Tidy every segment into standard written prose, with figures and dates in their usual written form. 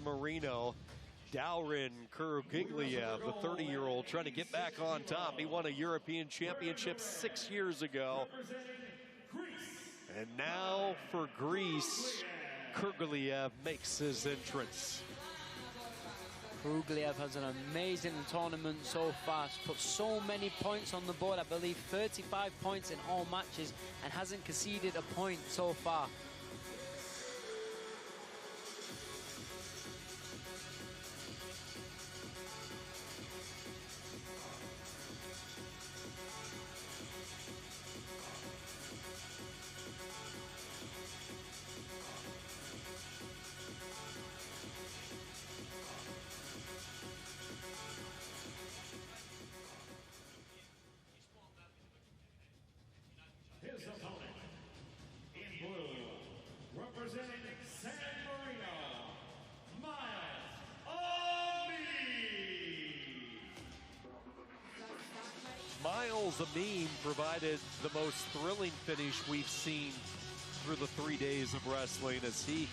San-Marino. Dauren Kurugliev, the 30-year-old, trying to get back on top. He won a European Championship 6 years ago. And now for Greece, Kurugliev makes his entrance. Kurugliev has an amazing tournament so far. He's put so many points on the board, I believe 35 points in all matches, and hasn't conceded a point so far. His opponent, in blue, representing San-Marino, Mylzа Amina. Mylzا Amina provided the most thrilling finish we've seen through the 3 days of wrestling as he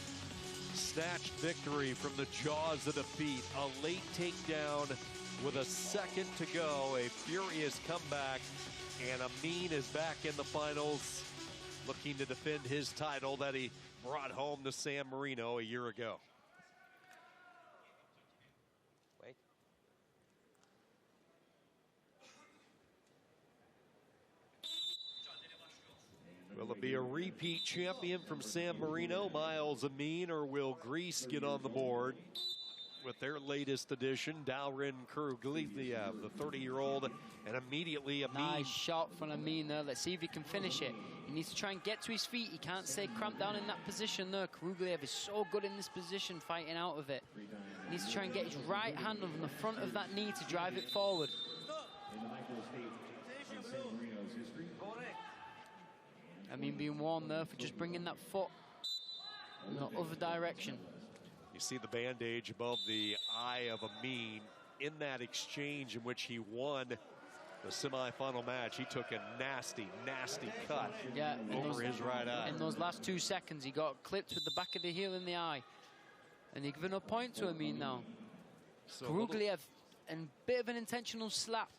snatched victory from the jaws of defeat. A late takedown with a second to go, a furious comeback, and Amine is back in the finals, looking to defend his title that he brought home to San-Marino a year ago. Wait. Will it be a repeat champion from San-Marino, Mylzا Amina, or will Greece get on the board with their latest addition, Dauren Kurugliev, the 30-year-old, and immediately Amine. Nice shot from Amine there. Let's see if he can finish it. He needs to try and get to his feet. He can't stay cramped down in that position there. Kurugliev is so good in this position, fighting out of it. He needs to try and get his right hand on the front of that knee to drive it forward. Amine being warned there for just bringing that foot in the other direction. You see the bandage above the eye of Amine. In that exchange in which he won the semifinal match, he took a nasty, nasty cut over his right eye. In those last 2 seconds, he got clipped with the back of the heel in the eye. And they're giving a point to Amine now. So Kurugliev, and bit of an intentional slap.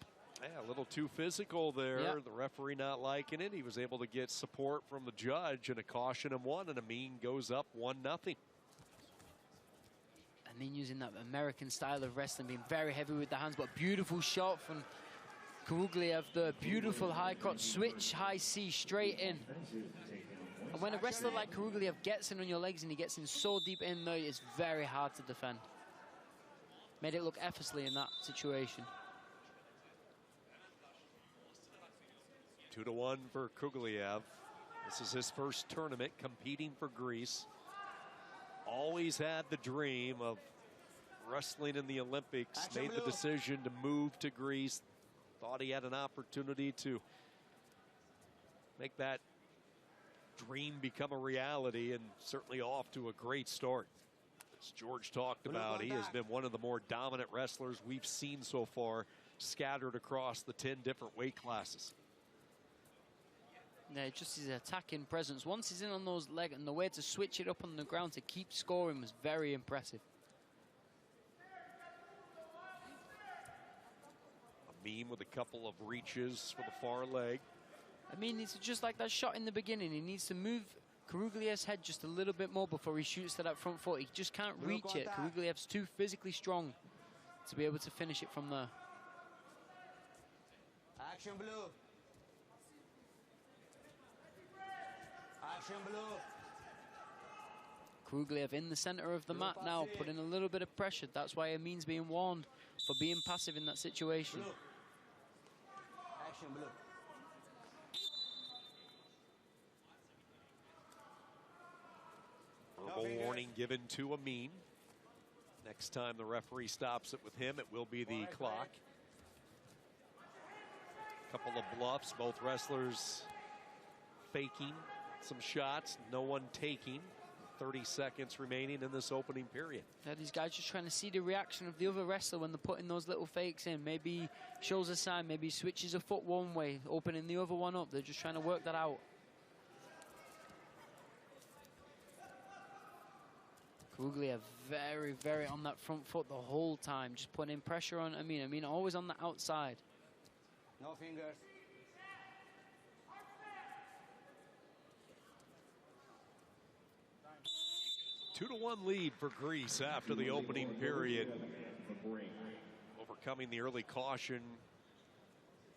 Yeah, a little too physical there. Yeah. The referee not liking it. He was able to get support from the judge and a caution and one, and Amine goes up 1-0. Amine using that American style of wrestling, being very heavy with the hands, but beautiful shot from Kurugliev, the beautiful high crotch switch, high C straight in. And when a wrestler like Kurugliev gets in on your legs and he gets in so deep in there, it's very hard to defend. Made it look effortlessly in that situation. 2-1 for Kurugliev. This is his first tournament competing for Greece. Always had the dream of wrestling in the Olympics. Made the decision to move to Greece. Thought he had an opportunity to make that dream become a reality, and certainly off to a great start. As George talked about, he has been one of the more dominant wrestlers we've seen so far, scattered across the 10 different weight classes. Yeah, just his attacking presence. Once he's in on those legs, and the way to switch it up on the ground to keep scoring was very impressive. Amine with a couple of reaches for the far leg. Amine needs to, just like that shot in the beginning, he needs to move Kurugliev's head just a little bit more before he shoots to that front foot. He just can't reach it. Kurugliev's too physically strong to be able to finish it from there. Action blue. Action blue. Kurugliev in the center of the mat now, putting a little bit of pressure. That's why Amine's being warned for being passive in that situation. Blue. Action blue. Verbal warning given to Amine. Next time the referee stops it with him, it will be the clock. Couple of bluffs, both wrestlers faking some shots, no one taking. 30 seconds remaining in this opening period. Yeah, these guys just trying to see the reaction of the other wrestler when they're putting those little fakes in. Maybe he shows a sign, maybe he switches a foot one way, opening the other one up. They're just trying to work that out. Kurugliev very, very on that front foot the whole time, just putting pressure on Amine. Amine always on the outside. No fingers. 2-1 lead for Greece after the opening period. Overcoming the early caution.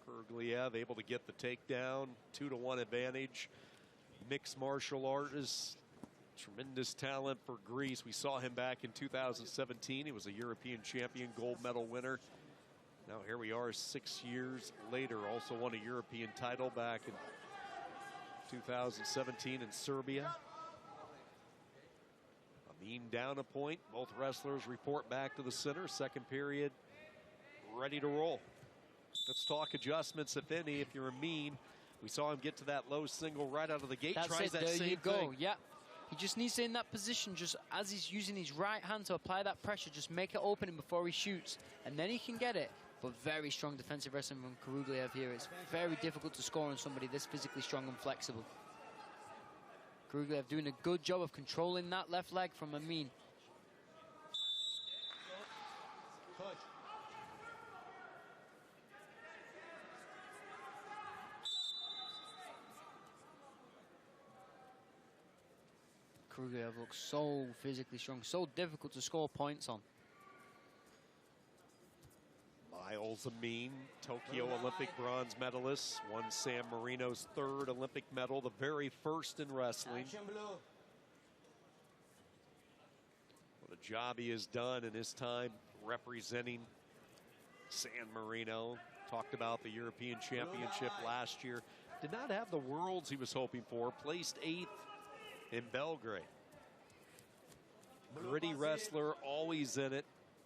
Kurugliev able to get the takedown. 2-1 advantage. Mixed martial artist. Tremendous talent for Greece. We saw him back in 2017. He was a European champion, gold medal winner. Now here we are 6 years later. Also won a European title back in 2017 in Serbia. Amine down a point. Both wrestlers report back to the center. Second period, ready to roll. Let's talk adjustments, if any. If you're Amine, we saw him get to that low single right out of the gate. That's Tries it, that there same you go, thing. yeah. He just needs to, in that position, just as he's using his right hand to apply that pressure, just make it opening before he shoots, and then he can get it. But very strong defensive wrestling from Kurugliev here. It's very difficult to score on somebody this physically strong and flexible. Kurugliev doing a good job of controlling that left leg from Amine. Kurugliev looks so physically strong, so difficult to score points on. Mайлза Amina, Tokyo Olympic bronze medalist, won San-Marino's third Olympic medal, the very first in wrestling. What a job he has done in his time representing San-Marino. Talked about the European Championship last year. Did not have the worlds he was hoping for. Placed 8th in Belgrade. Gritty wrestler, always in it.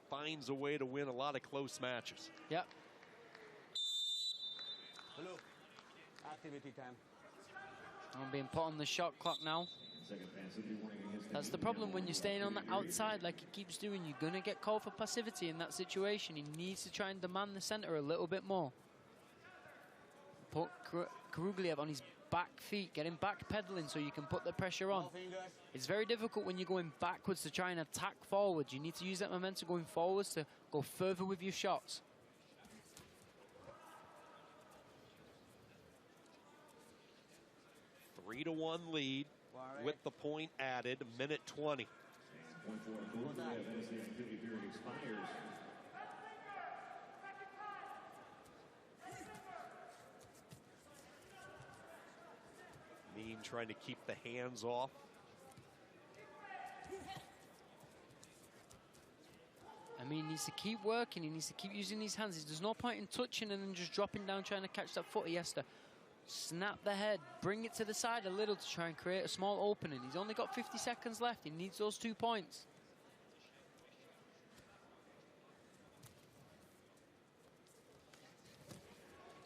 Finds a way to win a lot of close matches. Yep. Activity time. I'm being put on the shot clock now. That's the problem when you're staying on the outside like he keeps doing. You're going to get called for passivity in that situation. He needs to try and demand the center a little bit more. Put Kurugliev on his back feet, get him back pedaling so you can put the pressure on. It's very difficult when you're going backwards to try and attack forwards. You need to use that momentum going forwards to go further with your shots. A 3-1 lead with the point added, a minute 20. Amine trying to keep the hands off. Amine needs to keep working. He needs to keep using his hands. There's no point in touching and then just dropping down trying to catch that foot. He has to snap the head, bring it to the side a little to try and create a small opening. He's only got 50 seconds left. He needs those 2 points.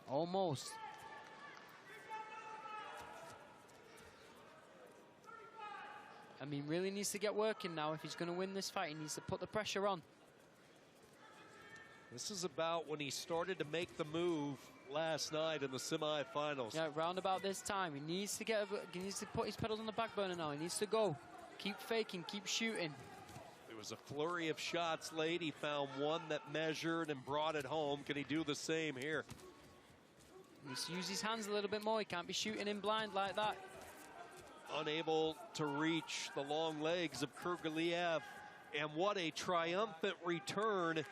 Almost. Amine really needs to get working now. If he's going to win this fight, he needs to put the pressure on. This is about when he started to make the move last night in the semifinals. Yeah, round about this time, he needs to put his pedals on the back burner now. He needs to go, keep faking, keep shooting. There was a flurry of shots late. He found one that measured and brought it home. Can he do the same here? He needs to use his hands a little bit more. He can't be shooting in blind like that. Unable to reach the long legs of Kurugliev. And what a triumphant return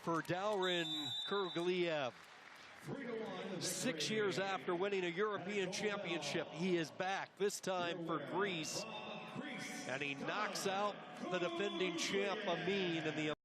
for Dauren Kurugliev. 6 years after winning a European championship, he is back, this time for Greece. And he knocks out the defending champ Amine in the